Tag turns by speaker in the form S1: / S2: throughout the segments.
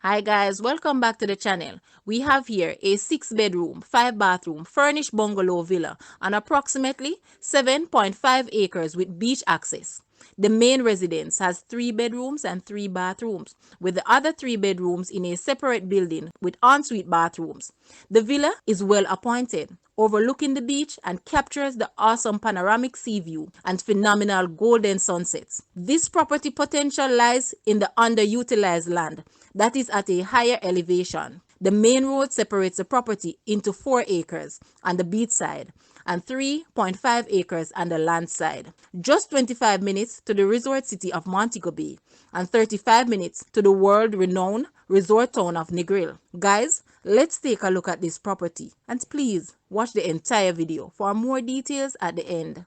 S1: Hi guys, welcome back to the channel. We have here a 6-bedroom, 5-bathroom furnished bungalow villa on approximately 7.5 acres with beach access. The main residence has 3 bedrooms and 3 bathrooms, with the other 3 bedrooms in a separate building with ensuite bathrooms. The villa is well appointed, overlooking the beach and captures the awesome panoramic sea view and phenomenal golden sunsets. This property potential lies in the underutilized land that is at a higher elevation. The main road separates the property into 4 acres on the beach side and 3.5 acres on the land side. Just 25 minutes to the resort city of Montego Bay and 35 minutes to the world-renowned Resort Town of Negril. Guys, let's take a look at this property and please watch the entire video for more details at the end.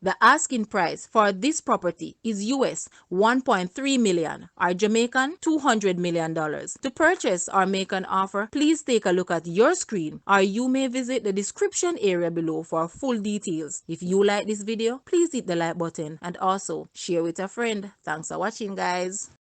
S1: The asking price for this property is US 1.3 million or Jamaican $200 million. To purchase or make an offer, please take a look at your screen or you may visit the description area below for full details. If you like this video, please hit the like button and also share with a friend. Thanks for watching, guys.